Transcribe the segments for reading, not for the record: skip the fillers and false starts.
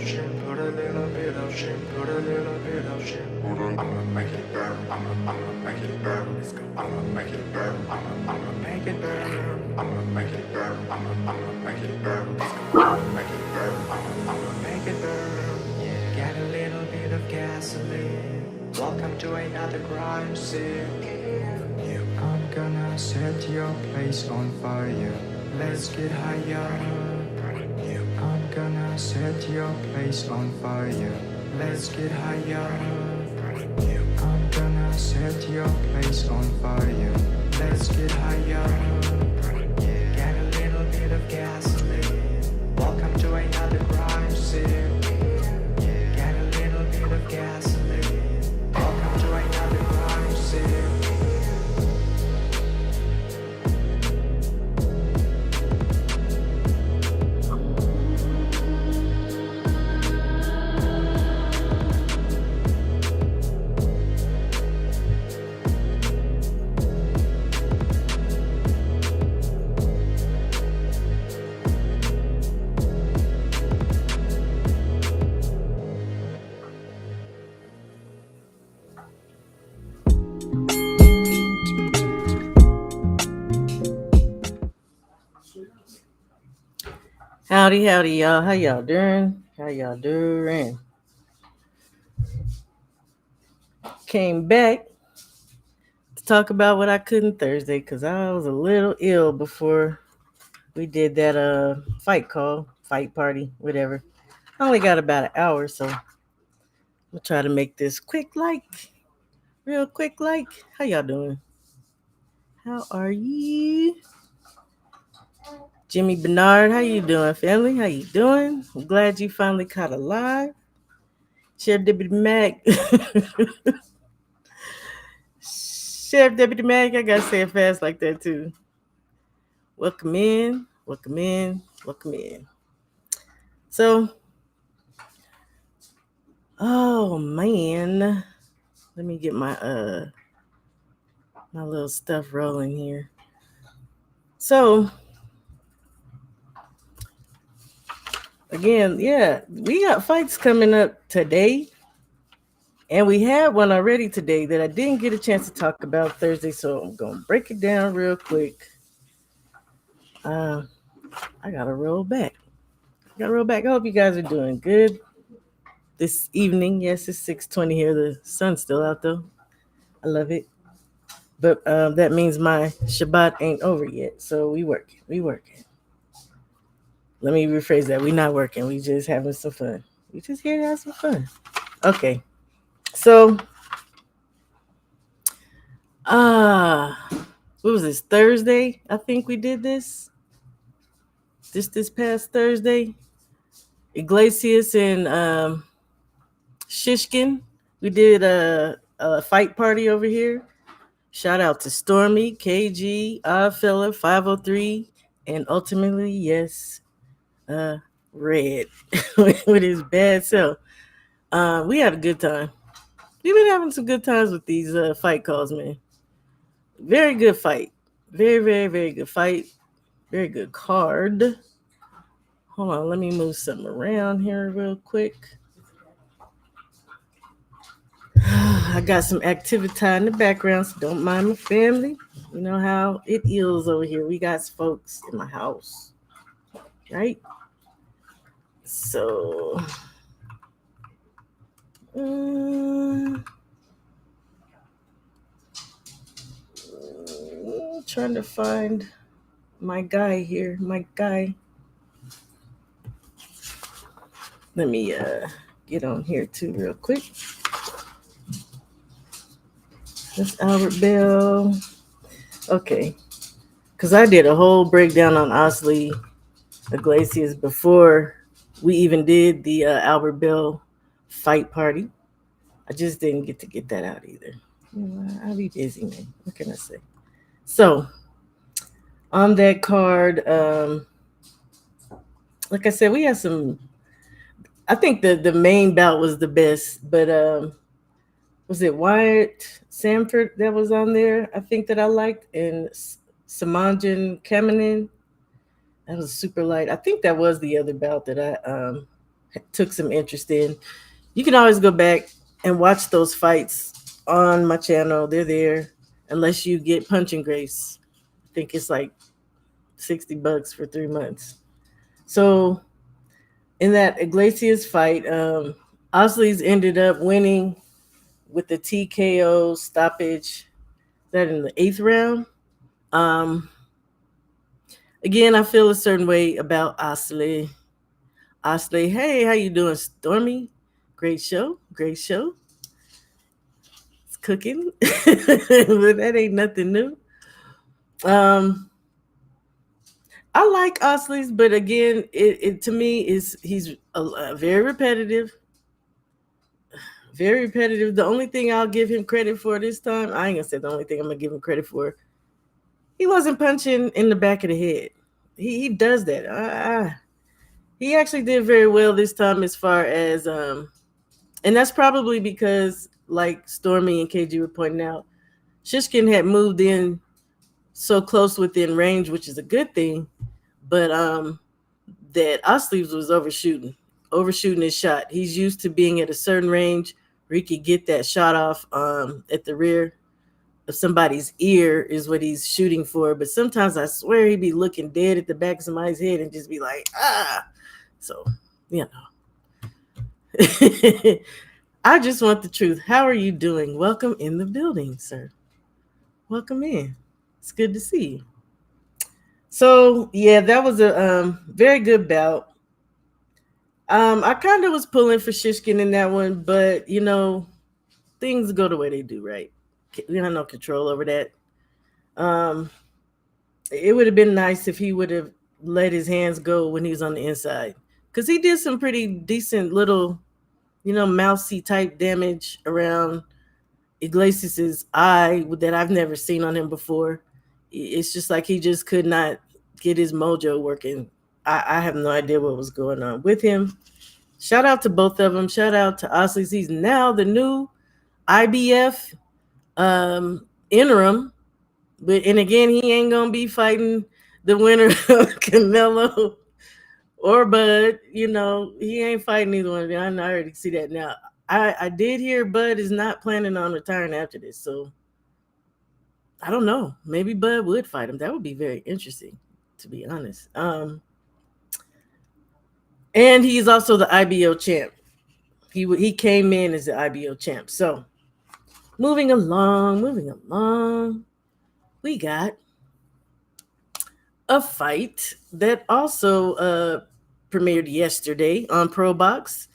shit, put a little bit of shit, put a little bit of shit. I'ma make it burn, I'ma make it burn. Let's go. I'ma make it burn, I'ma make it burn. I'ma make it burn, I'ma make it burn. Let's go. I'ma make it burn, I'ma make it burn. Yeah. Get a little bit of gasoline. Welcome to another crime scene. Yeah. I'm gonna set your place on fire. Let's get higher. I'm gonna set your place on fire. Let's get higher. I'm gonna set your place on fire. Let's get higher. Get a little bit of gasoline. Welcome to another crime scene. Get a little bit of gasoline. Welcome to another crime scene. Howdy, howdy, y'all. How y'all doing? How y'all doing? Came back to talk about what I couldn't Thursday because I was a little ill before we did that fight party, whatever. I only got about an hour, so I'm gonna try to make this real quick like. How y'all doing? How are you? Jimmy Bernard, how you doing, family? How you doing? I'm glad you finally caught alive. Chef Deputy Mac. Chef Deputy Mac, I gotta say it fast like that too. Welcome in, welcome in, welcome in. So, oh man, let me get my little stuff rolling here. So, again, yeah, we got fights coming up today. And we had one already today that I didn't get a chance to talk about Thursday, so I'm gonna break it down real quick. Uh, I gotta roll back. I hope you guys are doing good this evening. Yes, it's 6:20 here. The sun's still out though. I love it. But that means my Shabbat ain't over yet. So we working. We working. Let me rephrase that. We not working. We just having some fun. We just here to have some fun. Okay. So uh what was this? Thursday? I think we did this. This past Thursday. Iglesias and Shishkin. We did a fight party over here. Shout out to Stormy, KG, Oddfella, 503, and ultimately, yes, uh, Red with his bad self. We had a good time. We've been having some good times with these fight calls, man. Very good fight. Very, very, very good fight. Very good card. Hold on, let me move something around here real quick. I got some activity in the background, so don't mind my family. You know how it is over here. We got folks in my house, right? So, um, trying to find my guy here. My guy. Let me get on here too, real quick. That's Albert Bell. Okay, because I did a whole breakdown on Osley Iglesias before we even did the Albert Bell fight party. I just didn't get that out either. You know, I'll be busy, man. What can I say? So on that card, like I said, we had some. I think the main bout was the best, but was it Wyatt Sanford that was on there? I think that I liked, and Samanjan Kamanin. That was super light. I think that was the other bout that I took some interest in. You can always go back and watch those fights on my channel. They're there, unless you get Punching Grace. I think it's like $60 for 3 months. So in that Iglesias fight, Osleys ended up winning with the TKO stoppage. That in the eighth round. Um, Again, I feel a certain way about Osley. Osley, hey, how you doing, Stormy? Great show, great show. It's cooking, but that ain't nothing new. Um, I like Osley's, but again, it to me is he's very repetitive, very repetitive. The only thing I'll give him credit for this time, I ain't gonna say the only thing I'm gonna give him credit for, he wasn't punching in the back of the head. He does that. He actually did very well this time as far as and that's probably because like Stormy and KG were pointing out, Shishkin had moved in so close within range, which is a good thing, but that Osleeves was overshooting his shot. He's used to being at a certain range where he could get that shot off at the rear of somebody's ear is what he's shooting for. But sometimes I swear he'd be looking dead at the back of somebody's head and just be like, ah. So, you know. I just want the truth. How are you doing? Welcome in the building, sir. Welcome in. It's good to see you. So yeah, that was a very good bout. I kind of was pulling for Shishkin in that one, but you know, things go the way they do, right? We have no control over that. Um, it would have been nice if he would have let his hands go when he was on the inside, because he did some pretty decent little, you know, mousy type damage around Iglesias's eye that I've never seen on him before. It's just like he just could not get his mojo working. I have no idea what was going on with him. Shout out to both of them. Shout out to Osleys. He's now the new IBF interim. But and again, he ain't gonna be fighting the winner of Canelo or Bud. You know, he ain't fighting either one of them. I already see that now. I did hear Bud is not planning on retiring after this, so I don't know. Maybe Bud would fight him. That would be very interesting, to be honest. And he's also the IBO champ. He came in as the IBO champ. So moving along, we got a fight that also premiered yesterday on Pro Box.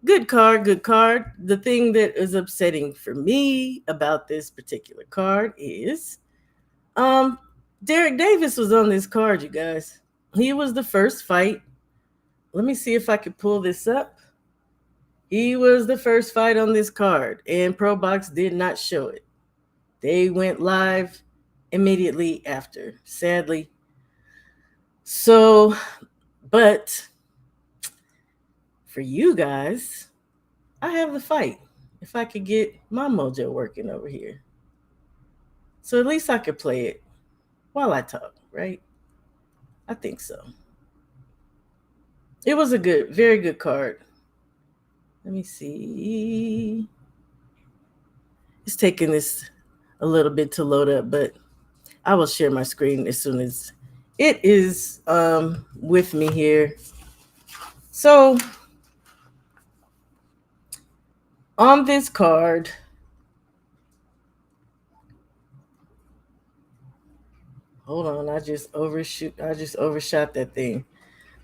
Good card, good card. The thing that is upsetting for me about this particular card is Derek Davis was on this card, you guys. He was the first fight. Let me see if I could pull this up. He was the first fight on this card, and Pro Box did not show it. They went live immediately after, sadly. So, but for you guys, I have the fight. If I could get my mojo working over here. So at least I could play it while I talk, right? I think so. It was a good, very good card. Let me see. It's taking this a little bit to load up, but I will share my screen as soon as it is with me here. So on this card, hold on, I just overshot that thing.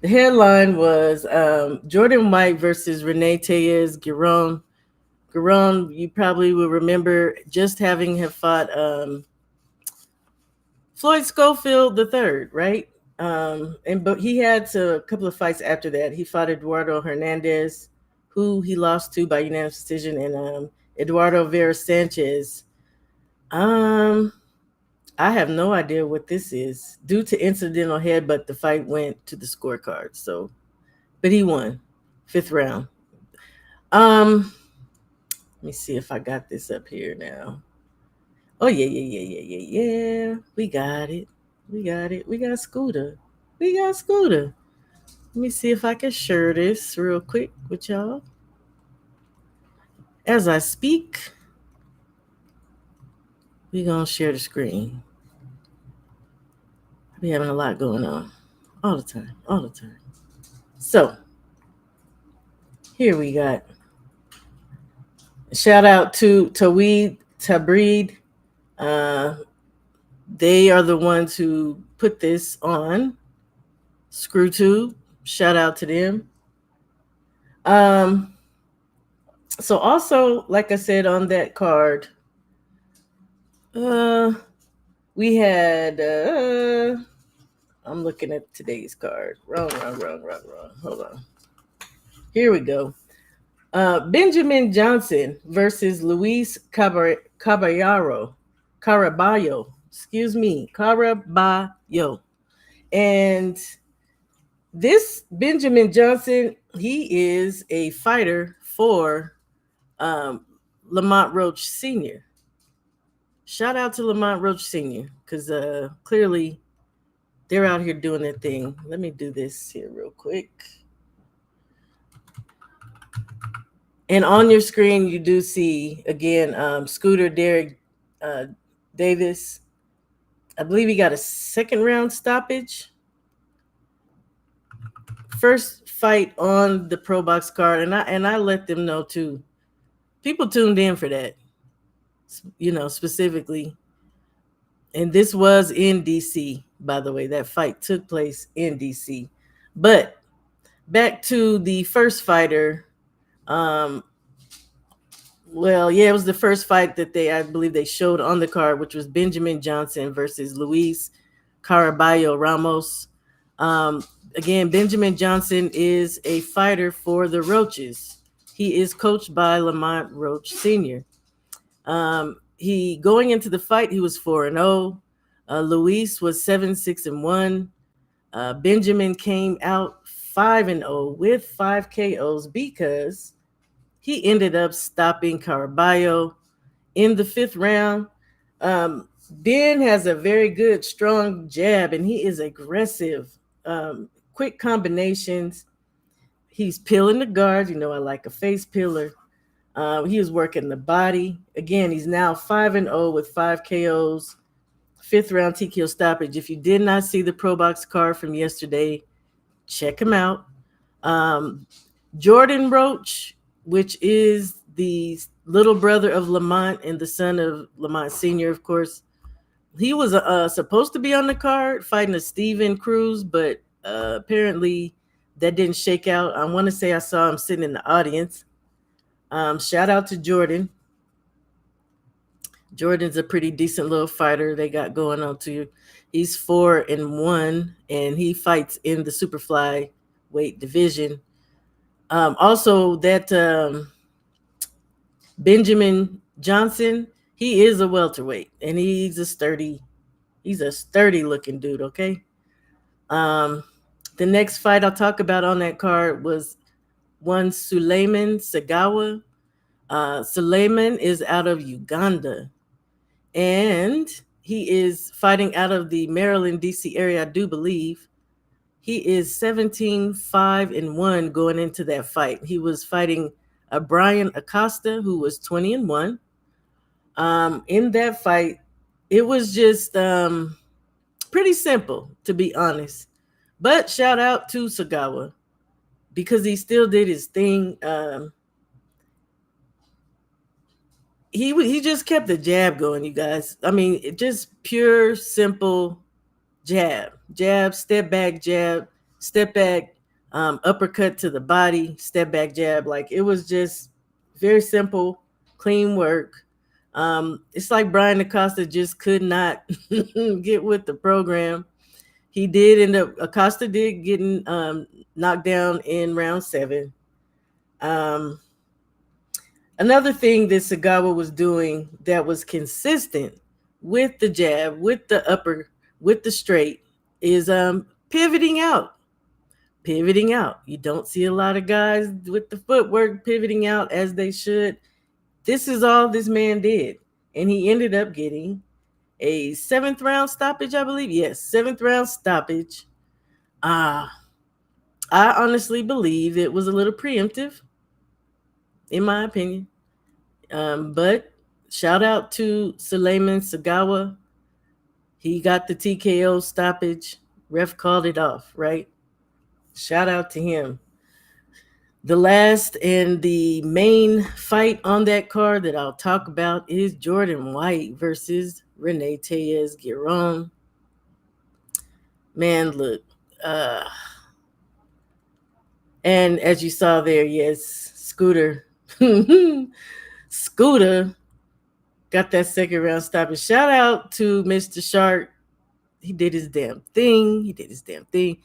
The headline was Jordan White versus Renee Tellez Giron. Giron, you probably will remember just having him fought Floyd Schofield the third, right? But he had a couple of fights after that. He fought Eduardo Hernandez, who he lost to by unanimous decision, and Eduardo Vera Sanchez. I have no idea what this is. Due to incidental headbutt, the fight went to the scorecard. So, but he won, 5th round. Let me see if I got this up here now. Oh yeah. We got it. We got Scooter. Let me see if I can share this real quick with y'all. As I speak, we gonna share the screen. We having a lot going on. All the time. All the time. So here we got. Shout out to Taweed Tabreed. Uh, they are the ones who put this on ScrewTube. Shout out to them. Um, so also, like I said on that card, uh, we had. I'm looking at today's card. Wrong. Hold on. Here we go. Benjamin Johnson versus Luis Caballero. Caraballo. Excuse me. Caraballo. And this Benjamin Johnson, he is a fighter for um, Lamont Roach Sr. Shout out to Lamont Roach Sr. because clearly they're out here doing their thing. Let me do this here real quick. And on your screen, you do see again Scooter Derek uh, Davis. I believe he got a second round stoppage. First fight on the Pro Box card, and I let them know too. People tuned in for that, specifically. And this was in DC, by the way. That fight took place in DC. But back to the first fighter. Um, Well, yeah, it was the first fight that I believe they showed on the card, which was Benjamin Johnson versus Luis Caraballo Ramos. Um, Again, Benjamin Johnson is a fighter for the Roaches. He is coached by Lamont Roach Sr. He going into the fight, he was 4-0. Luis was 7-6-1. Benjamin came out 5-0 with 5 KOs because he ended up stopping Caraballo in the fifth round. Ben has a very good, strong jab, and he is aggressive. Quick combinations. He's peeling the guards. I like a face peeler. He was working the body. Again, he's now 5-0 with 5 KOs. Fifth round TKO stoppage. If you did not see the Pro Box card from yesterday, check him out. Jordan Roach, which is the little brother of Lamont and the son of Lamont Sr., of course. He was supposed to be on the card fighting a Steven Cruz, but apparently that didn't shake out. I want to say I saw him sitting in the audience. Shout out to Jordan. Jordan's a pretty decent little fighter they got going on too. He's 4-1, and he fights in the superfly weight division. Also, that Benjamin Johnson, he is a welterweight, and he's a sturdy looking dude. Okay. The next fight I'll talk about on that card was one Suleiman Sagawa. Suleiman is out of Uganda, and he is fighting out of the Maryland, DC area, I do believe. He is 17-5-1 going into that fight. He was fighting Brian Acosta, who was 20-1. In that fight, it was just pretty simple, to be honest. But shout out to Sagawa because he still did his thing. He just kept the jab going, you guys. I mean, it just pure, simple jab, step back, jab, step back, uppercut to the body, step back, jab. Like it was just very simple, clean work. It's like Brian Acosta just could not get with the program. He did end up, Acosta did getting knocked down in round 7. Another thing that Sagawa was doing that was consistent with the jab, with the upper, with the straight, is pivoting out. Pivoting out. You don't see a lot of guys with the footwork pivoting out as they should. This is all this man did. And he ended up getting a 7th round stoppage, I believe. Yes, 7th round stoppage. I honestly believe it was a little preemptive, in my opinion. But shout out to Suleiman Sagawa. He got the TKO stoppage. Ref called it off, right? Shout out to him. The last and the main fight on that card that I'll talk about is Jordan White versus Renee Tellez Giron. Man, look. Uh, and as you saw there, yes, Scooter. Scooter got that second round stoppage. Shout out to Mr. Shark. He did his damn thing. He did his damn thing.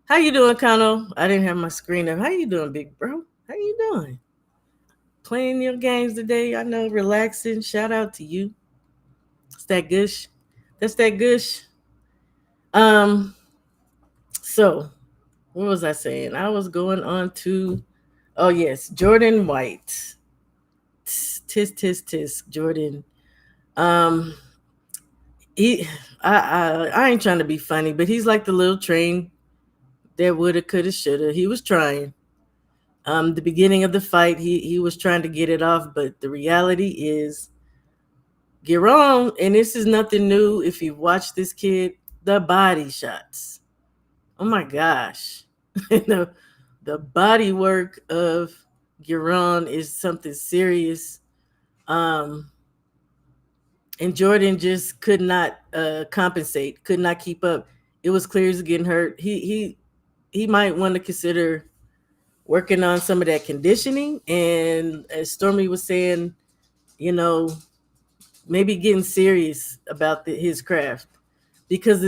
How you doing, Kano? I didn't have my screen up. How you doing, big bro? How you doing? Playing your games today? I know, relaxing. Shout out to you. It's that gush. That's that gush. Um. So, what was I saying? I was going on to. Oh yes, Jordan White. Tis tis tis. Jordan. Um. He. I ain't trying to be funny, but he's like the little train that woulda, coulda, shoulda. He was trying. The beginning of the fight, he was trying to get it off, but the reality is, Giron, and this is nothing new. If you've watched this kid, the body shots. Oh my gosh, the body work of Giron is something serious. Um, and Jordan just could not compensate, could not keep up. It was clear he's getting hurt. He might want to consider working on some of that conditioning, and as Stormy was saying, you know, maybe getting serious about his craft because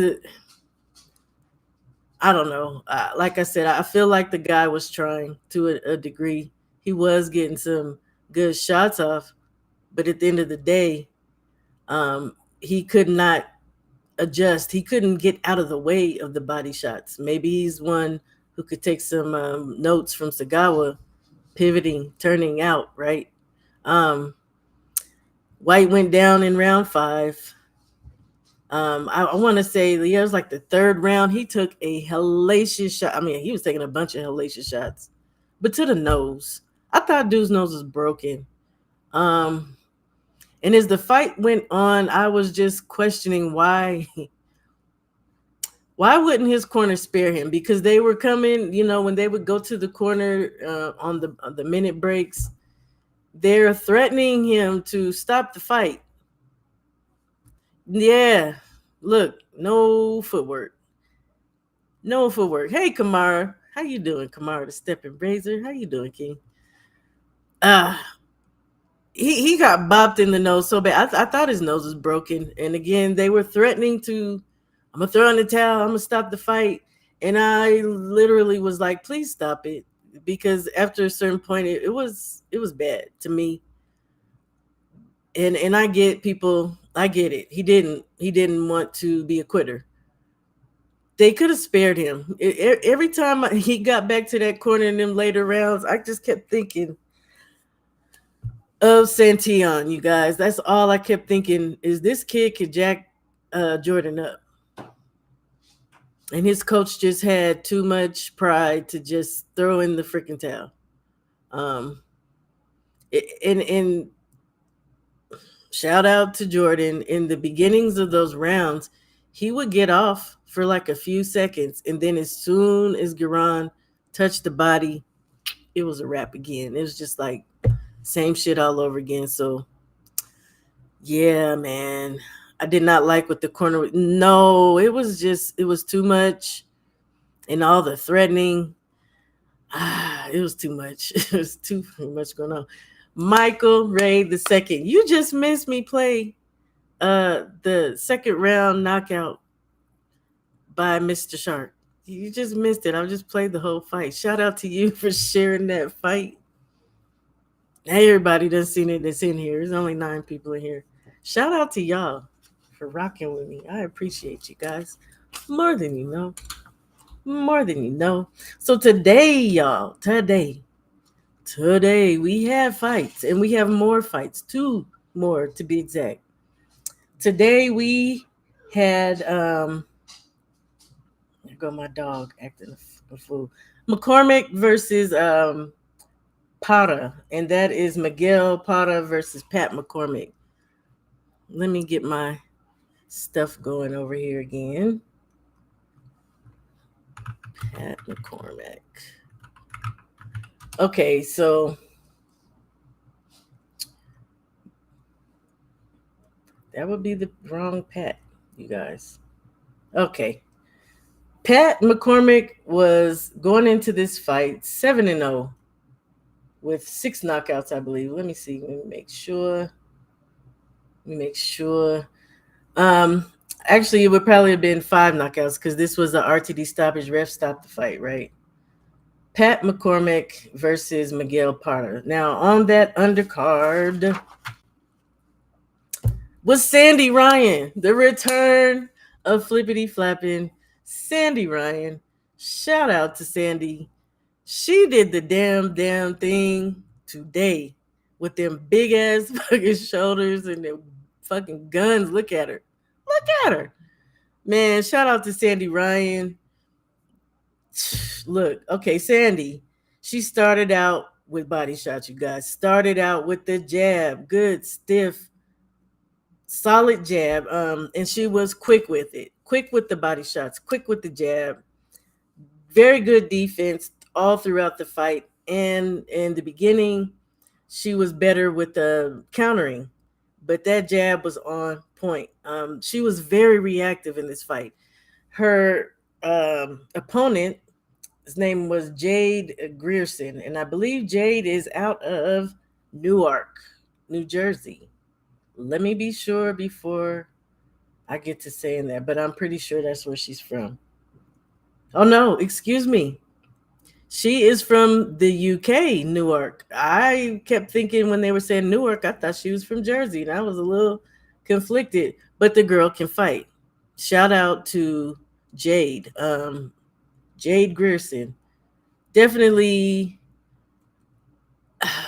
I don't know. Like I said, I feel like the guy was trying to a degree. He was getting some good shots off, but at the end of the day, he could not adjust. He couldn't get out of the way of the body shots. Maybe he's one who could take some notes from Sagawa, pivoting, turning out, right? Um, White went down in round 5. I want to say it was like the third round. He took a hellacious shot. I mean, he was taking a bunch of hellacious shots, but to the nose. I thought dude's nose was broken. Um, and as the fight went on, I was just questioning why. Why wouldn't his corner spare him? Because they were coming, when they would go to the corner on the minute breaks, they're threatening him to stop the fight. Yeah, look, no footwork. No footwork. Hey, Kamara. How you doing, Kamara the Stepping Razor? How you doing, King? Uh, he got bopped in the nose so bad. I thought his nose was broken. And again, they were threatening to, I'm going to throw in the towel. I'm going to stop the fight. And I literally was like, please stop it. Because after a certain point, it was bad to me. And I get people, I get it. He didn't want to be a quitter. They could have spared him. Every time he got back to that corner in them later rounds, I just kept thinking of Santion, you guys. That's all I kept thinking is this kid could jack Jordan up. And his coach just had too much pride to just throw in the freaking towel. Um, and shout out to Jordan. In the beginnings of those rounds, he would get off for like a few seconds, and then as soon as Giron touched the body, it was a wrap again. It was just like same shit all over again. So yeah, man, I did not like what the corner. No, it was too much, and all the threatening. It was too much. It was too much going on. Michael Ray the second, you just missed me play the second round knockout by Mr. Shark. You just missed it. I just played the whole fight. Shout out to you for sharing that fight. Everybody done seen it that's in here. There's only 9 people in here. Shout out to y'all for rocking with me. I appreciate you guys more than you know. More than you know. So today, y'all, today we have fights, and we have more fights, 2 more to be exact. Today we had there go my dog acting a fool. McCormick versus Para, and that is Miguel Para versus Pat McCormick. Let me get my stuff going over here again. Pat McCormick. Okay, so that would be the wrong Pat, you guys. Okay. Pat McCormick was going into this fight 7-0 with 6 knockouts, I believe. Let me see. Let me make sure. Let me make sure. Um, Actually, it would probably have been 5 knockouts because this was the RTD stoppage. Ref stopped the fight, right? Pat McCormick versus Miguel Parra. Now, on that undercard was Sandy Ryan, the return of Flippity Flapping Sandy Ryan. Shout out to Sandy. She did the damn thing today with them big ass fucking shoulders and them fucking guns. Look at her. Look at her. Man, shout out to Sandy Ryan. Look, okay, Sandy. She started out with body shots, you guys. Started out with the jab. Good, stiff, solid jab. And she was quick with it. Quick with the body shots, quick with the jab. Very good defense all throughout the fight. And in the beginning, she was better with the countering, but that jab was on point. She was very reactive in this fight. Her opponent, his name was Jade Grierson, and I believe Jade is out of Newark, New Jersey. Let me be sure before I get to saying that, but I'm pretty sure that's where she's from. Oh no, excuse me. She is from the UK, Newark. I kept thinking when they were saying Newark, I thought she was from Jersey, and I was a little conflicted. But the girl can fight. Shout out to Jade, Jade Grierson. Definitely,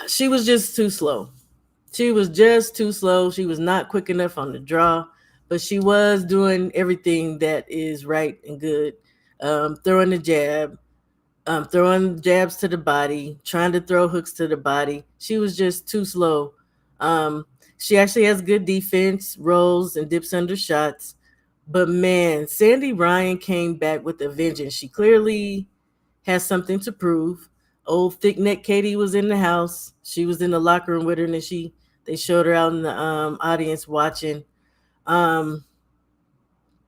she was just too slow. She was just too slow. She was not quick enough on the draw, but she was doing everything that is right and good. Throwing the jab, throwing jabs to the body, trying to throw hooks to the body. She was just too slow. Um, she actually has good defense, rolls and dips under shots. But man, Sandy Ryan came back with a vengeance. She clearly has something to prove. Old thick neck Katie was in the house. She was in the locker room with her, and then they showed her out in the audience watching. Um,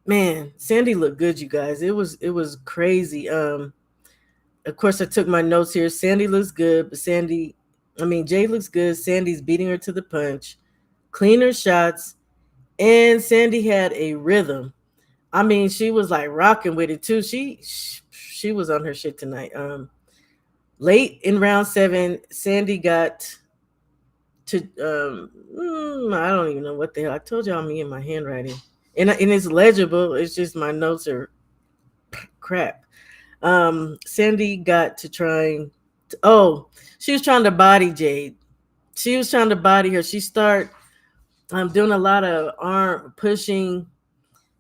Man, Sandy looked good, you guys. It was crazy. Of course, I took my notes here. Sandy looks good, but Jay looks good. Sandy's beating her to the punch, cleaner shots, and Sandy had a rhythm. She was like rocking with it too. She was on her shit tonight. Late in round 7, Sandy got to I don't even know what the hell. I told y'all me and my handwriting, and it's legible. It's just my notes are crap. Sandy got to trying. She was trying to body Jade. She was trying to body her. She start doing a lot of arm pushing.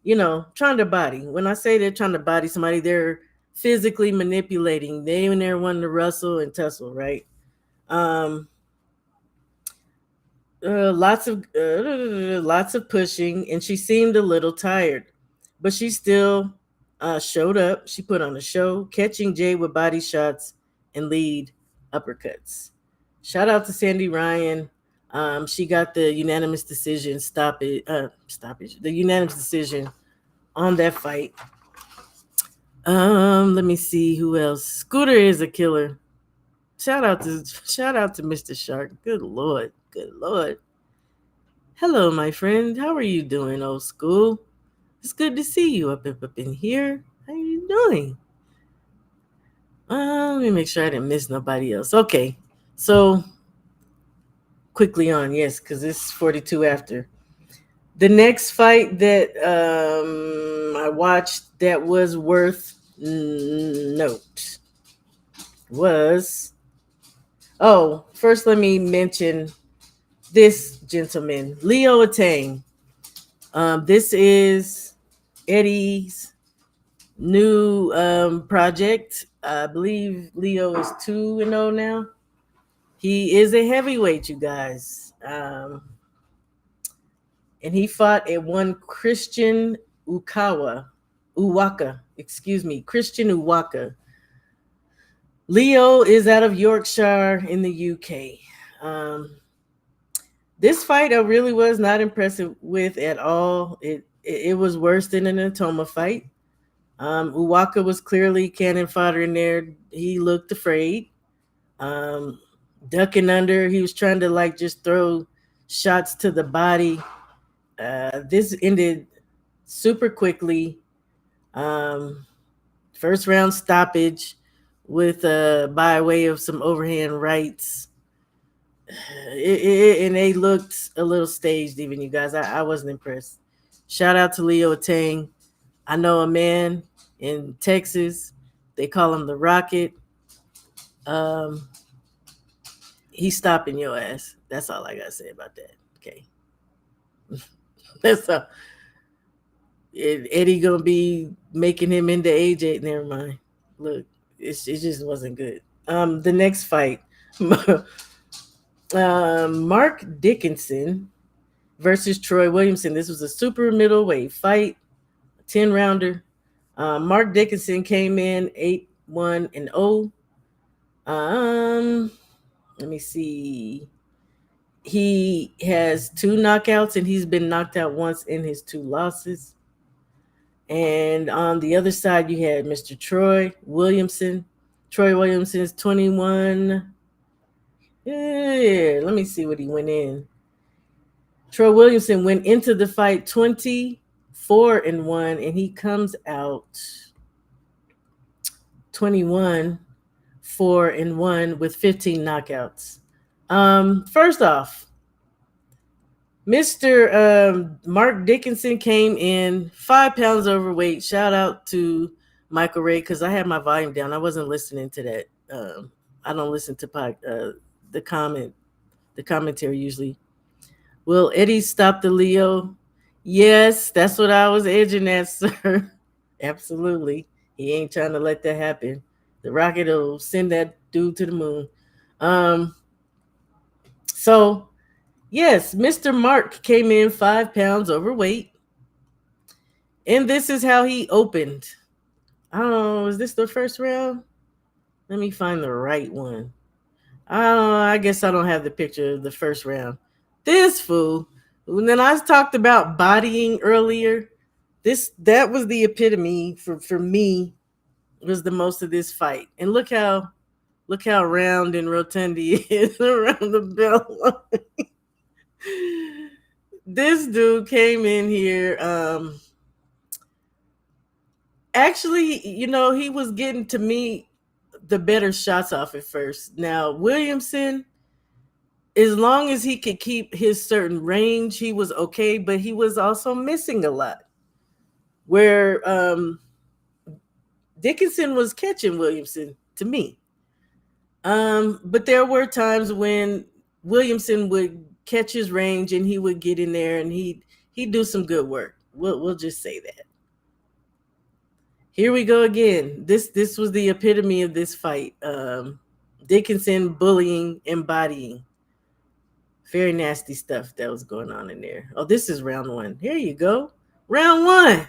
Trying to body. When I say they're trying to body somebody, they're physically manipulating. They in there wanting to wrestle and tussle, right? Um, lots of pushing, and she seemed a little tired, but she still showed up. She put on a show, catching Jay with body shots and lead uppercuts. Shout out to Sandy Ryan. She got the unanimous decision. Stoppage. The unanimous decision on that fight. Let me see who else. Scooter is a killer. Shout out to Mr. Shark. Good lord. Good lord. Hello, my friend. How are you doing, old school? It's good to see you up in here. How are you doing? Let me make sure I didn't miss nobody else. Okay, so quickly on, yes, because it's 42 after. The next fight that I watched that was worth note was. Oh, first let me mention this gentleman, Leo Atang. This is Eddie's New project. I believe Leo is 2-0 now. He is a heavyweight, you guys. And he fought at one Christian Uwaka, excuse me, Christian Uwaka. Leo is out of Yorkshire in the UK. Um, this fight I really was not impressed with at all. It was worse than an Atoma fight. Uwaka was clearly cannon fodder in there. He looked afraid. Um, Ducking under. He was trying to like just throw shots to the body. This ended super quickly. Um, First round stoppage with by way of some overhand rights. And they looked a little staged, even you guys. I wasn't impressed. Shout out to Leo Tang. I know a man in Texas. They call him the Rocket. Um, he's stopping your ass. That's all I gotta say about that. Okay, that's all. Eddie gonna be making him into AJ. Never mind. Look, it just wasn't good. The next fight, Mark Dickinson versus Troy Williamson. This was a super middleweight fight, 10 rounder. Mark Dickinson came in 8-1-0. Um, Let me see. He has 2 knockouts and he's been knocked out once in his 2 losses. And on the other side, you had Mr. Troy Williamson. Troy Williamson's 21. Yeah, let me see what he went in. Troy Williamson went into the fight 24-1, and he comes out 21-4-1 with 15 knockouts. First off, Mr. Mark Dickinson came in 5 pounds overweight. Shout out to Michael Ray because I had my volume down. I wasn't listening to that. I don't listen to the commentary usually. Will Eddie stop the Leo? Yes, that's what I was edging at, sir. Absolutely. He ain't trying to let that happen. The rocket will send that dude to the moon. Um, so yes, Mr. Mark came in 5 pounds overweight. And this is how he opened. I don't know, is this the first round? Let me find the right one. I guess I don't have the picture of the first round. This fool. And then I talked about bodying earlier. That was the epitome for me was the most of this fight. And look how round and rotund he is around the belt. This dude came in here. Actually, he was getting to me the better shots off at first. Now, Williamson, as long as he could keep his certain range, he was okay, but he was also missing a lot. Where Dickinson was catching Williamson to me. But there were times when Williamson would catch his range and he would get in there and he'd do some good work. We'll just say that. Here we go again. This was the epitome of this fight. Dickinson bullying, embodying. Very nasty stuff that was going on in there. Oh, this is round 1. Here you go. Round 1.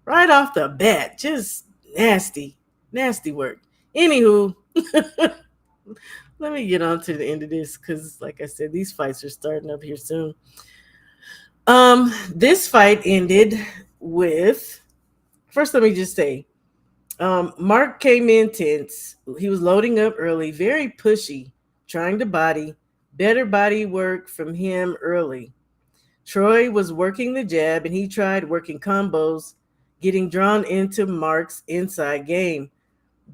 Right off the bat. Just nasty. Nasty work. Anywho, let me get on to the end of this because, like I said, these fights are starting up here soon. This fight ended with. First, let me just say, Mark came in tense. He was loading up early, very pushy, trying to body. Better body work from him early. Troy was working the jab, and he tried working combos, getting drawn into Mark's inside game.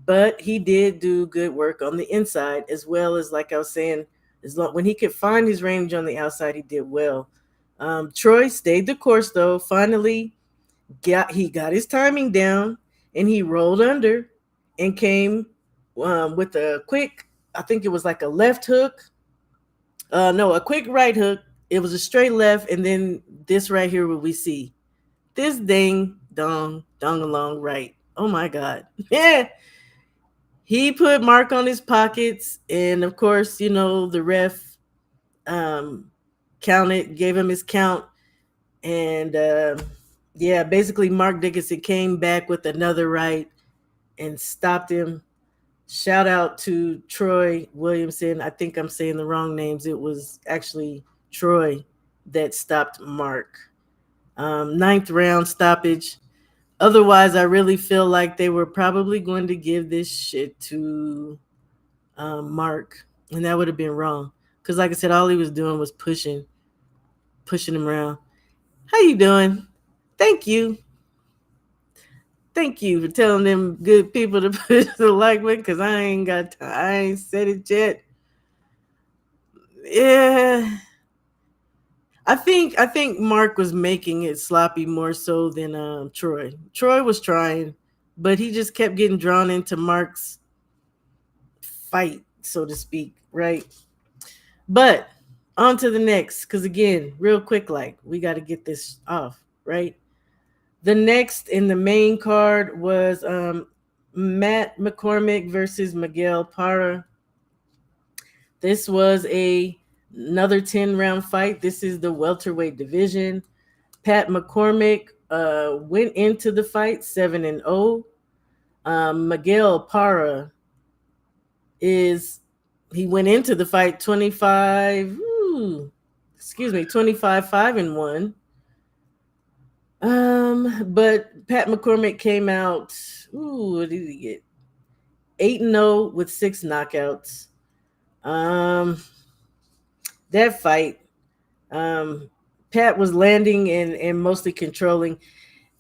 But he did do good work on the inside, as well as, like I was saying, when he could find his range on the outside, he did well. Troy stayed the course, though. Finally, he got his timing down and he rolled under and came with a quick, I think it was like a left hook. No, a quick right hook. It was a straight left, and then this right here, what we see. This ding dong along right. Oh my God. Yeah. He put Mark on his pockets, and of course, the ref um, counted, gave him his count, and yeah, basically Mark Dickinson came back with another right and stopped him. Shout out to Troy Williamson. I think I'm saying the wrong names. It was actually Troy that stopped Mark. Ninth round stoppage. Otherwise, I really feel like they were probably going to give this shit to Mark, and that would have been wrong. Because, like I said, all he was doing was pushing him around. How you doing? Thank you, thank you for telling them good people to push the like button. Because I ain't got time. I ain't said it yet. Yeah, I think Mark was making it sloppy more so than Troy. Troy was trying, but he just kept getting drawn into Mark's fight, so to speak, right? But on to the next, because again, real quick, like we got to get this off, right? The next in the main card was Matt McCormick versus Miguel Parra. This was another 10-round fight. This is the welterweight division. Pat McCormick went into the fight 7-0. Miguel Parra is he went into the fight 25 5-1. But Pat McCormick came out. What did he get? 8-0 with 6 knockouts. Um, that fight, um, Pat was landing and mostly controlling.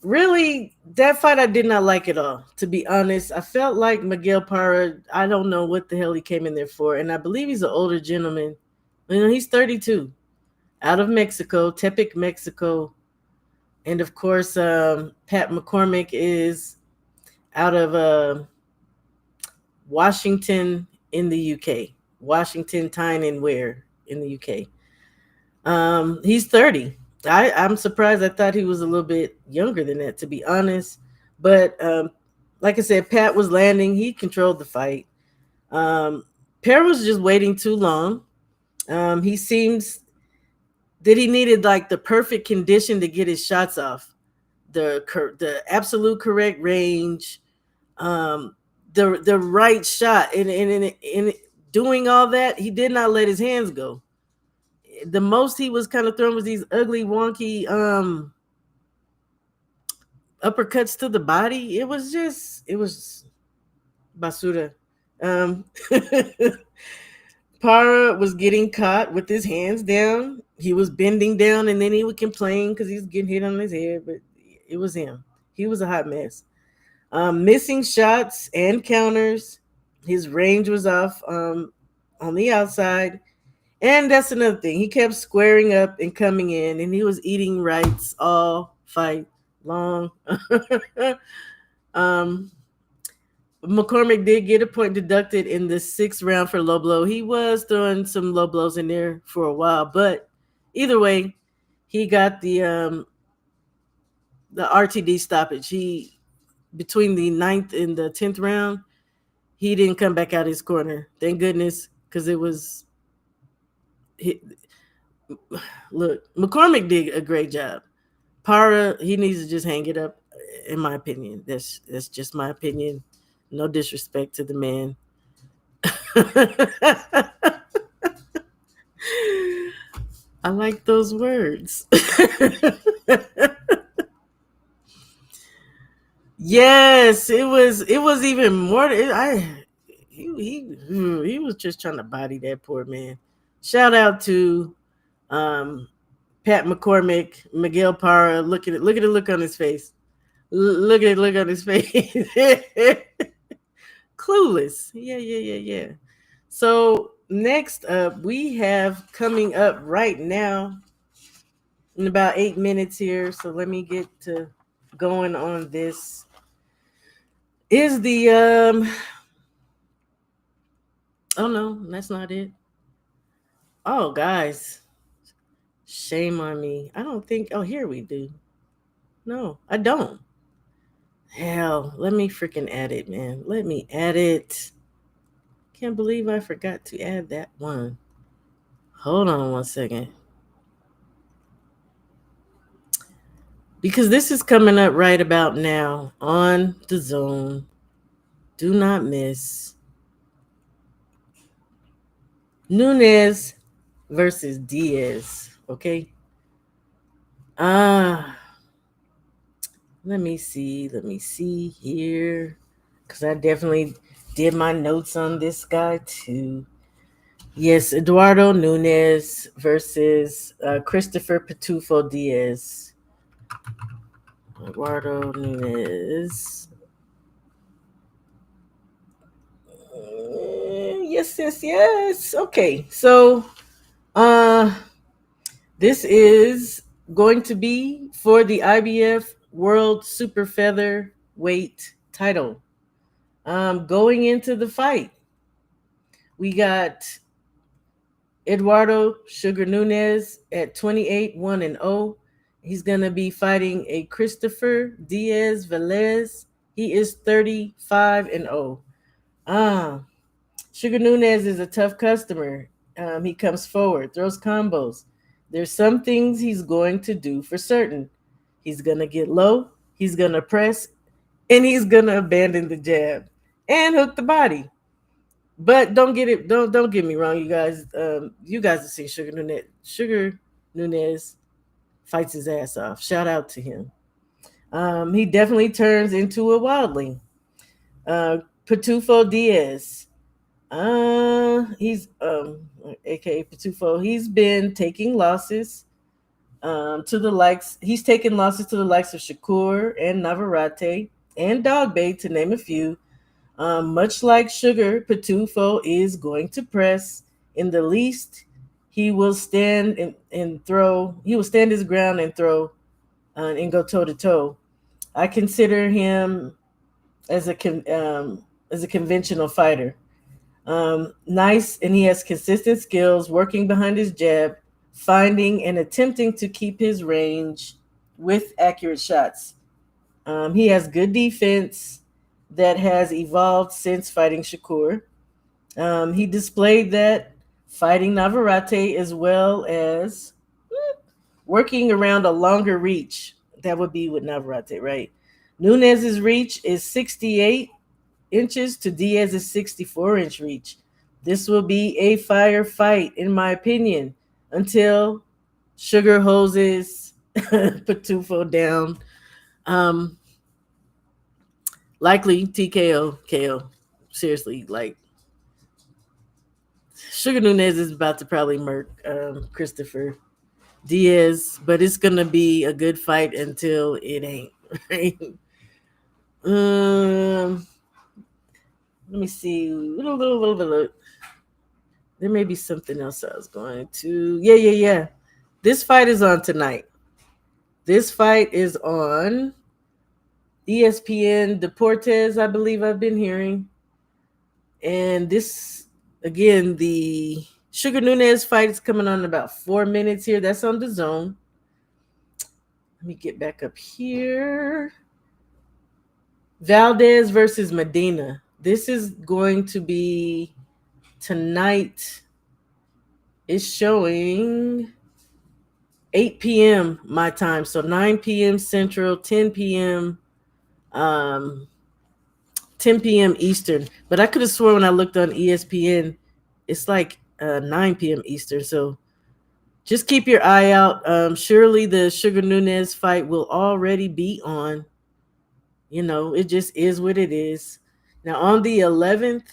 Really, that fight I did not like at all. To be honest, I felt like Miguel Parra. I don't know what the hell he came in there for, and I believe he's an older gentleman. He's 32, out of Mexico, Tepic, Mexico, and of course, Pat McCormick is out of Washington in the UK. Washington, Tyne, and Ware in the UK. He's 30. I'm surprised. I thought he was a little bit younger than that, to be honest. But like I said, Pat was landing. He controlled the fight. Um, Pear was just waiting too long. He seems that he needed like the perfect condition to get his shots off. The absolute correct range, um, the right shot, and in doing all that, he did not let his hands go. The most he was kind of throwing was these ugly, wonky uppercuts to the body. It was basura. Um, Para was getting caught with his hands down. He was bending down, and then he would complain because he was getting hit on his head. But it was him. He was a hot mess. Missing shots and counters. His range was off on the outside. And that's another thing. He kept squaring up and coming in, and he was eating rights all fight long. um, McCormick did get a point deducted in the 6th round for low blow. He was throwing some low blows in there for a while, but either way, he got the RTD stoppage. He between the 9th and the 10th round, he didn't come back out his corner. Thank goodness, because it was. He, look, McCormick did a great job. Para, he needs to just hang it up, in my opinion. That's just my opinion. No disrespect to the man. I like those words. Yes, it was even more. He was just trying to body that poor man. Shout out to um, Pat McCormick, Miguel Parra. Look at the look on his face. Look at the look on his face. Clueless. Yeah, yeah, yeah, yeah. So next up, we have coming up right now in about 8 minutes here. So let me get to going on this. Is the oh no, that's not it. Oh guys, shame on me. I don't think. Oh, here we do. No, I don't. Hell, let me freaking add it, man. Let me add it. Can't believe I forgot to add that one. Hold on one second. Because this is coming up right about now on the zone. Do not miss Nunez versus Diaz. Okay. Ah, let me see. Let me see here. Because I definitely did my notes on this guy too. Yes, Eduardo Nunez versus Christopher Pitufo Diaz. Eduardo Nunez. Yes, yes, yes. Okay, so uh, this is going to be for the IBF World Super Featherweight title. Going into the fight, we got Eduardo Sugar Nunez at 28 1 and 0. He's going to be fighting a Christopher Diaz Velez. He is 35 and 0. Ah, Sugar Nunez is a tough customer. He comes forward, throws combos. There's some things he's going to do for certain. He's going to get low, he's going to press, and he's going to abandon the jab and hook the body. But don't get me wrong, you guys. You guys have seen Sugar Nunez. Sugar Nunez fights his ass off. Shout out to him. He definitely turns into a wildling. Pitufo Diaz. He's aka Pitufo. He's been taking losses to the likes. He's taken losses to the likes of Shakur and Navarrete and Dogbay, to name a few. Much like Sugar, Pitufo is going to press. In the least, he will stand and throw. He will stand his ground and throw and go toe to toe. I consider him as a conventional fighter. Nice, and he has consistent skills working behind his jab, finding and attempting to keep his range with accurate shots. He has good defense that has evolved since fighting Shakur. He displayed that fighting Navarrete as well as working around a longer reach. That would be with Navarrete, right? Nunez's reach is 68 inches to Diaz's 64-inch reach. This will be a fire fight, in my opinion, until Sugar hoses Pitufo down. Um, Likely TKO, KO. Seriously, like Sugar Nunez is about to probably murk Christopher Diaz, but it's gonna be a good fight until it ain't. Right? Um, Let me see. There may be something else I was going to. Yeah. This fight is on tonight. This fight is on ESPN Deportes, I believe I've been hearing. And this, again, the Sugar Nunez fight is coming on in about 4 minutes here. That's on the zone. Let me get back up here. Valdez versus Medina. This is going to be tonight. It's showing 8 p.m. my time. So 9 p.m. Central, 10 p.m. 10 p.m. Eastern. But I could have sworn when I looked on ESPN, it's like 9 p.m. Eastern. So just keep your eye out. Surely the Sugar Nunez fight will already be on. You know, it just is what it is. Now on the 11th,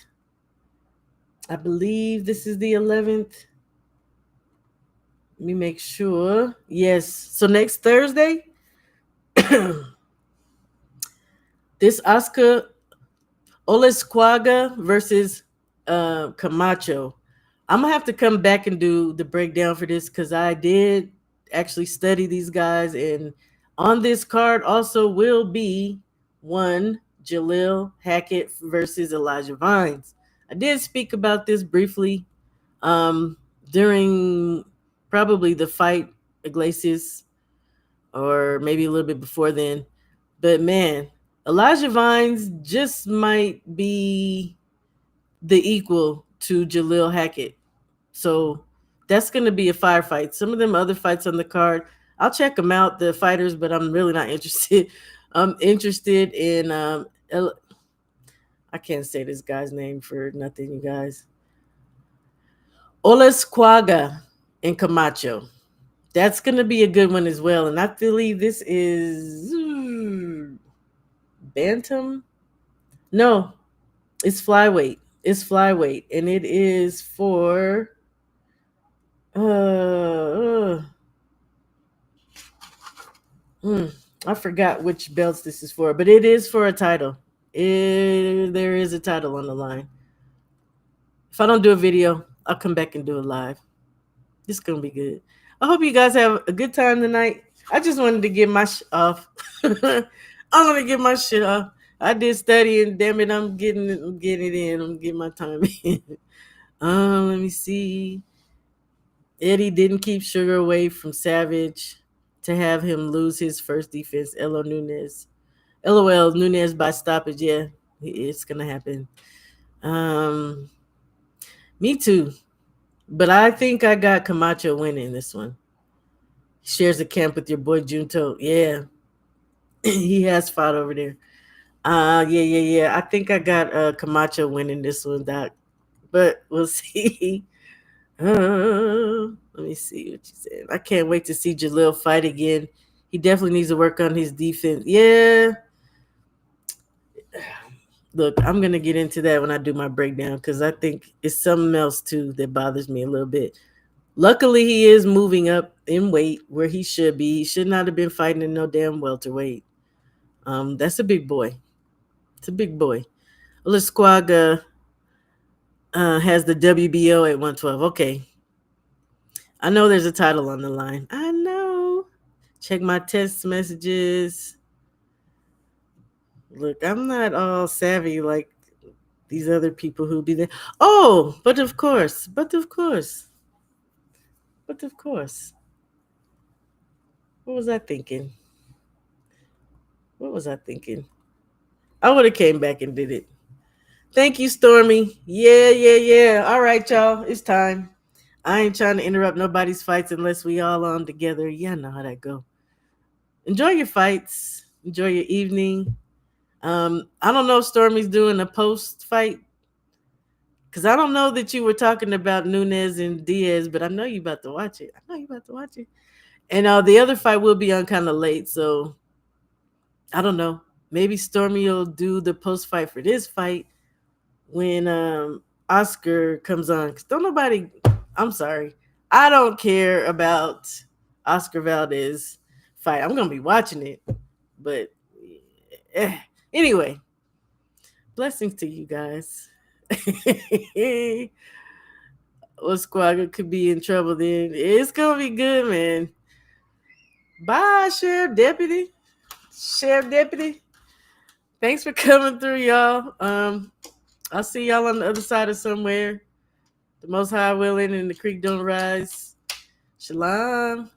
I believe this is the 11th. Let me make sure. Yes. So next Thursday, this Oscar Olesquaga versus Camacho. I'm gonna have to come back and do the breakdown for this because I did actually study these guys, and on this card also will be one Jalil Hackett versus Elijah Vines. I did speak about this briefly um, during probably the fight Iglesias, or maybe a little bit before then. But man, Elijah Vines just might be the equal to Jalil Hackett. So that's going to be a firefight. Some of them other fights on the card, I'll check them out, the fighters, but I'm really not interested. I'm interested in I can't say this guy's name for nothing, you guys. Olasquaga and Camacho. That's going to be a good one as well. And I believe this is Bantam. No, it's flyweight. It's flyweight, and it is for uh, mm, I forgot which belts this is for, but it is for a title. There is a title on the line. If I don't do a video, I'll come back and do it live. It's gonna be good. I hope you guys have a good time tonight. I just wanted to get my off. I'm gonna get my shit off. I did study, and damn it, I'm getting it in. I'm getting my time in. Let me see. Eddie didn't keep Sugar away from Savage to have him lose his first defense. LO Nunez. LOL Nunez by stoppage. Yeah, it's gonna happen. Um, me too. But I think I got Camacho winning this one. He shares a camp with your boy Junto. Yeah, he has fought over there. Yeah. I think I got Camacho winning this one, Doc. But we'll see. Let me see what you said. I can't wait to see Jalil fight again. He definitely needs to work on his defense. Yeah. Look, I'm gonna get into that when I do my breakdown because I think it's something else too that bothers me a little bit. Luckily, he is moving up in weight where he should be. He should not have been fighting in no damn welterweight. That's a big boy. It's a big boy. Olasquaga has the WBO at 112. Okay, I know there's a title on the line. I know. Check my text messages. Look, I'm not all savvy like these other people who be there. Oh, but of course. What was I thinking? What was I thinking? I would have came back and did it. Thank you, Stormy. Yeah. All right, y'all. It's time. I ain't trying to interrupt nobody's fights unless we all on together. Yeah, I know how that go. Enjoy your fights. Enjoy your evening. I don't know if Stormy's doing a post fight because I don't know that you were talking about Nunez and Diaz, but I know you about to watch it. I know you about to watch it. And the other fight will be on kind of late, so I don't know. Maybe Stormy will do the post fight for this fight when Oscar comes on. Cause don't nobody. I'm sorry. I don't care about Oscar Valdez fight. I'm gonna be watching it, but anyway, blessings to you guys. Well, Squaga could be in trouble then. It's gonna be good, man. Bye, Sheriff Deputy. Sheriff Deputy. Thanks for coming through, y'all. I'll see y'all on the other side of somewhere. The Most High willing and the creek don't rise. Shalom.